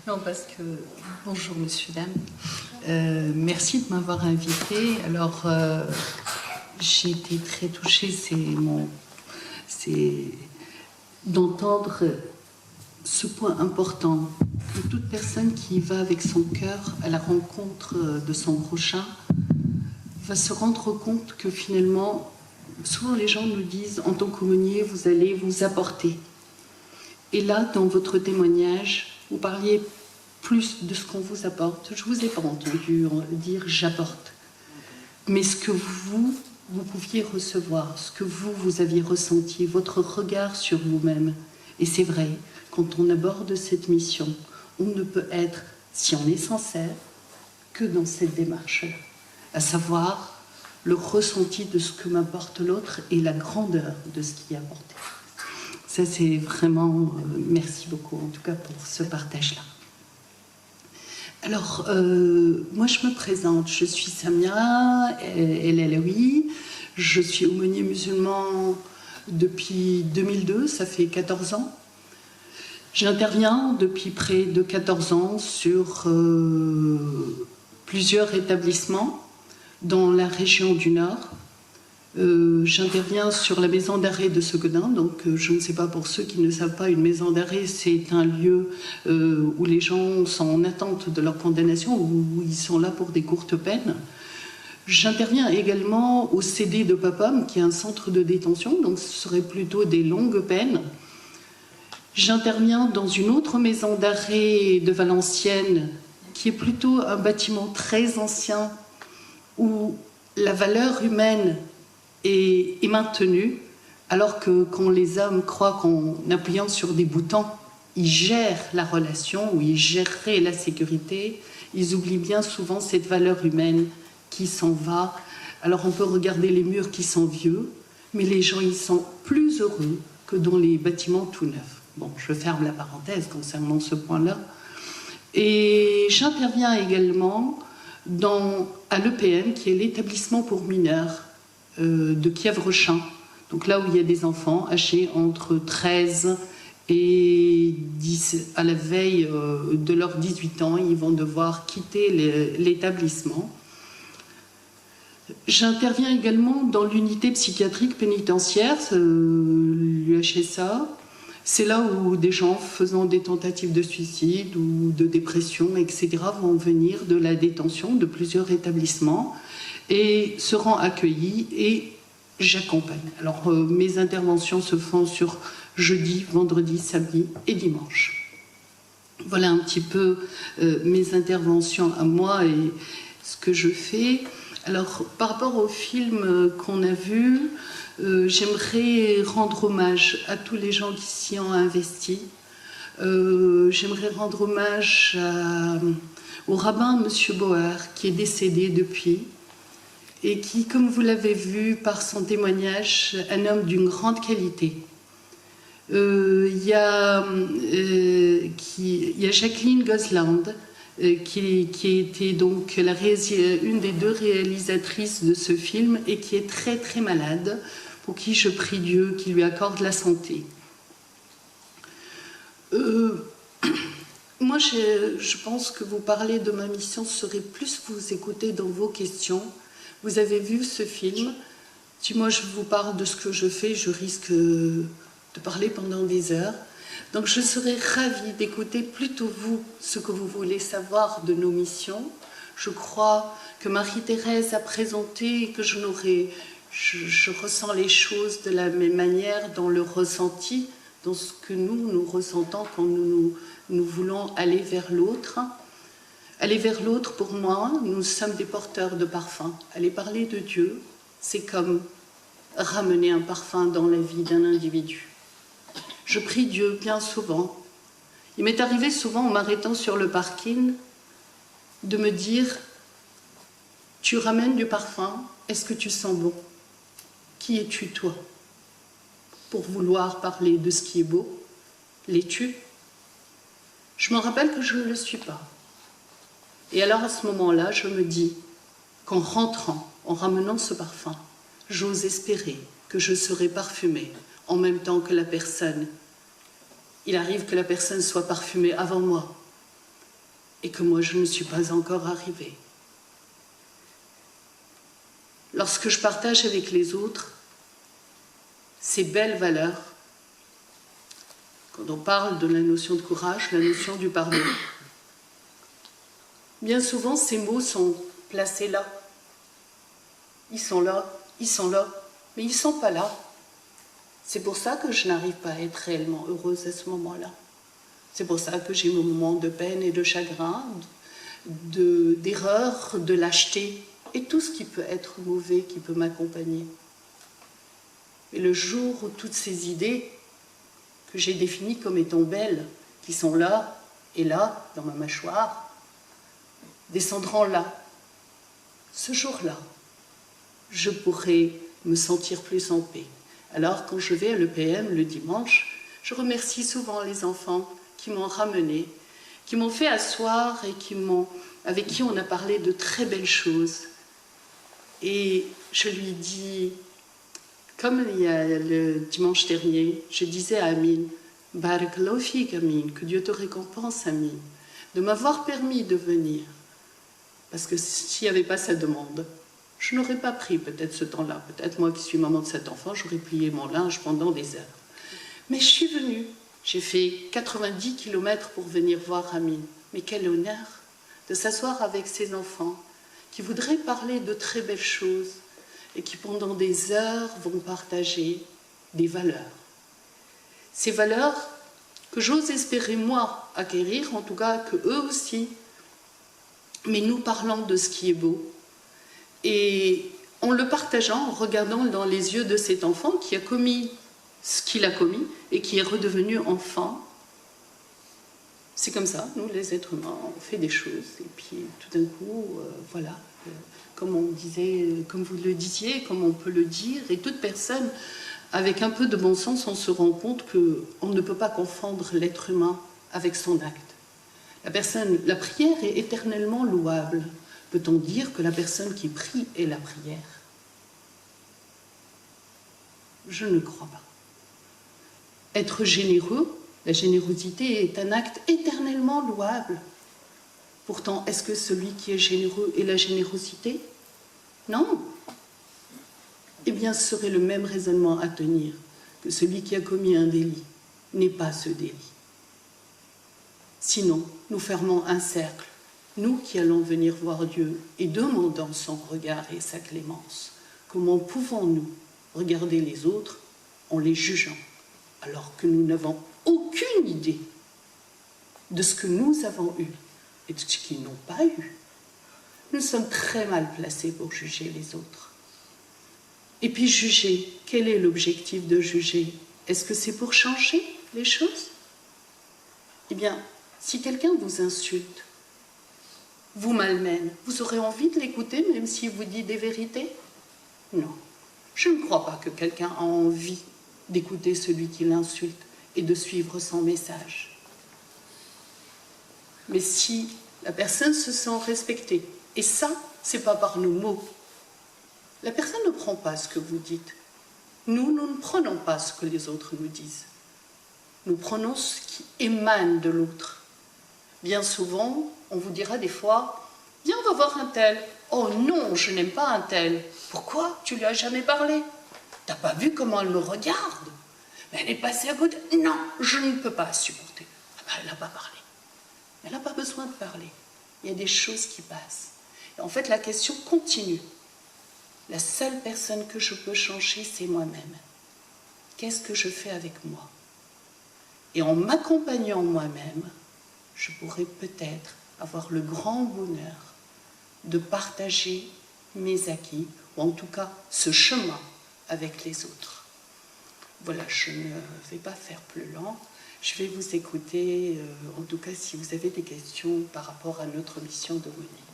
Non, parce que... Bonjour, messieurs, dames. Merci de m'avoir invitée. Alors, j'ai été très touchée, c'est d'entendre ce point important, que toute personne qui va avec son cœur à la rencontre de son prochain va se rendre compte que finalement, souvent les gens nous disent, en tant qu'aumônier, vous allez vous apporter. Et là, dans votre témoignage, vous parliez plus de ce qu'on vous apporte. Je ne vous ai pas entendu dire « j'apporte ». Mais ce que vous pouviez recevoir, ce que vous aviez ressenti, votre regard sur vous-même. Et c'est vrai, quand on aborde cette mission, on ne peut être, si on est sincère, que dans cette démarche-là. À savoir le ressenti de ce que m'apporte l'autre et la grandeur de ce qui est apporté. Ça, c'est vraiment... merci beaucoup, en tout cas, pour ce partage-là. Alors, moi, je me présente. Je suis Samia El Alaoui. Je suis aumônier musulman depuis 2002, ça fait 14 ans. J'interviens depuis près de 14 ans sur plusieurs établissements dans la région du Nord. J'interviens sur la maison d'arrêt de Sequedin, donc je ne sais pas, pour ceux qui ne savent pas, une maison d'arrêt, c'est un lieu où les gens sont en attente de leur condamnation, où ils sont là pour des courtes peines. J'interviens également au CD de Papam, qui est un centre de détention, donc ce serait plutôt des longues peines. J'interviens dans une autre maison d'arrêt de Valenciennes, qui est plutôt un bâtiment très ancien, où la valeur humaine est maintenue, alors que quand les hommes croient qu'en appuyant sur des boutons, ils gèrent la relation, ou ils géreraient la sécurité, ils oublient bien souvent cette valeur humaine qui s'en va. Alors on peut regarder les murs qui sont vieux, mais les gens ils sont plus heureux que dans les bâtiments tout neufs. Bon, je ferme la parenthèse concernant ce point-là. Et j'interviens également à l'EPM, qui est l'établissement pour mineurs de Kievrechin. Donc là où il y a des enfants âgés entre 13 et 10, à la veille de leurs 18 ans, ils vont devoir quitter l'établissement. J'interviens également dans l'unité psychiatrique pénitentiaire, l'UHSA. C'est là où des gens faisant des tentatives de suicide ou de dépression, etc., vont venir de la détention de plusieurs établissements et seront accueillis et j'accompagne. Alors, mes interventions se font sur jeudi, vendredi, samedi et dimanche. Voilà un petit peu mes interventions à moi et ce que je fais. Alors, par rapport au film qu'on a vu, j'aimerais rendre hommage à tous les gens qui s'y ont investis. J'aimerais rendre hommage au rabbin M. Bauer, qui est décédé depuis, et qui, comme vous l'avez vu par son témoignage, un homme d'une grande qualité. Il y a Jacqueline Gosland, qui était donc une des deux réalisatrices de ce film et qui est très très malade, pour qui je prie Dieu qu'il lui accorde la santé. Moi, je pense que vous parler de ma mission serait plus vous écouter dans vos questions. Vous avez vu ce film. Si moi je vous parle de ce que je fais, je risque de parler pendant des heures. Donc je serais ravie d'écouter plutôt vous ce que vous voulez savoir de nos missions. Je crois que Marie-Thérèse a présenté et que je ressens les choses de la même manière dans le ressenti, dans ce que nous ressentons quand nous voulons aller vers l'autre. Aller vers l'autre, pour moi, nous sommes des porteurs de parfum. Aller parler de Dieu, c'est comme ramener un parfum dans la vie d'un individu. Je prie Dieu bien souvent. Il m'est arrivé souvent, en m'arrêtant sur le parking, de me dire « Tu ramènes du parfum, est-ce que tu sens bon? Qui es-tu, toi? Pour vouloir parler de ce qui est beau, l'es-tu? » Je me rappelle que je ne le suis pas. Et alors, à ce moment-là, je me dis qu'en rentrant, en ramenant ce parfum, j'ose espérer que je serai parfumée en même temps que la personne. Il arrive que la personne soit parfumée avant moi, et que moi je ne suis pas encore arrivée. Lorsque je partage avec les autres ces belles valeurs, quand on parle de la notion de courage, la notion du pardon, bien souvent ces mots sont placés là. Ils sont là, mais ils ne sont pas là. C'est pour ça que je n'arrive pas à être réellement heureuse à ce moment-là. C'est pour ça que j'ai mes moments de peine et de chagrin, d'erreur, de lâcheté, et tout ce qui peut être mauvais, qui peut m'accompagner. Et le jour où toutes ces idées que j'ai définies comme étant belles, qui sont là et là, dans ma mâchoire, descendront là, ce jour-là, je pourrai me sentir plus en paix. Alors, quand je vais à l'EPM le dimanche, je remercie souvent les enfants qui m'ont ramené, qui m'ont fait asseoir et avec qui on a parlé de très belles choses. Et je lui dis, comme il y a le dimanche dernier, je disais à Amine, Barakallahu fik Amine, que Dieu te récompense Amine, de m'avoir permis de venir. Parce que s'il n'y avait pas sa demande, je n'aurais pas pris peut-être ce temps-là. Peut-être moi qui suis maman de cet enfant, j'aurais plié mon linge pendant des heures. Mais je suis venue. J'ai fait 90 km pour venir voir Amine. Mais quel honneur de s'asseoir avec ses enfants qui voudraient parler de très belles choses et qui pendant des heures vont partager des valeurs. Ces valeurs que j'ose espérer moi acquérir, en tout cas que eux aussi, mais nous parlons de ce qui est beau. Et en le partageant, en regardant dans les yeux de cet enfant qui a commis ce qu'il a commis et qui est redevenu enfant, c'est comme ça, nous les êtres humains, on fait des choses et puis tout d'un coup, voilà, comme on disait, comme vous le disiez, comme on peut le dire, et toute personne avec un peu de bon sens, on se rend compte qu'on ne peut pas confondre l'être humain avec son acte. La prière est éternellement louable. Peut-on dire que la personne qui prie est la prière? Je ne crois pas. Être généreux, la générosité est un acte éternellement louable. Pourtant, est-ce que celui qui est généreux est la générosité? Non. Eh bien, ce serait le même raisonnement à tenir que celui qui a commis un délit n'est pas ce délit. Sinon, nous fermons un cercle. Nous qui allons venir voir Dieu et demandons son regard et sa clémence, comment pouvons-nous regarder les autres en les jugeant alors que nous n'avons aucune idée de ce que nous avons eu et de ce qu'ils n'ont pas eu? Nous sommes très mal placés pour juger les autres. Et puis juger, quel est l'objectif de juger? Est-ce que c'est pour changer les choses? Eh bien, si quelqu'un vous insulte, vous malmène, vous aurez envie de l'écouter même s'il vous dit des vérités? Non. Je ne crois pas que quelqu'un a envie d'écouter celui qui l'insulte et de suivre son message. Mais si la personne se sent respectée, et ça, c'est pas par nos mots, la personne ne prend pas ce que vous dites. Nous ne prenons pas ce que les autres nous disent. Nous prenons ce qui émane de l'autre. Bien souvent, on vous dira des fois, « Viens, on va voir un tel. » « Oh non, je n'aime pas un tel. » « Pourquoi? Tu lui as jamais parlé? T'as pas vu comment elle me regarde? Mais elle est passée à côté. » « Non, je ne peux pas supporter. » Ah ben, elle n'a pas parlé. Elle n'a pas besoin de parler. Il y a des choses qui passent. Et en fait, la question continue. La seule personne que je peux changer, c'est moi-même. Qu'est-ce que je fais avec moi? Et en m'accompagnant moi-même, je pourrais peut-être avoir le grand bonheur de partager mes acquis, ou en tout cas ce chemin avec les autres. Voilà, je ne vais pas faire plus lent. Je vais vous écouter, en tout cas si vous avez des questions par rapport à notre mission de Monique.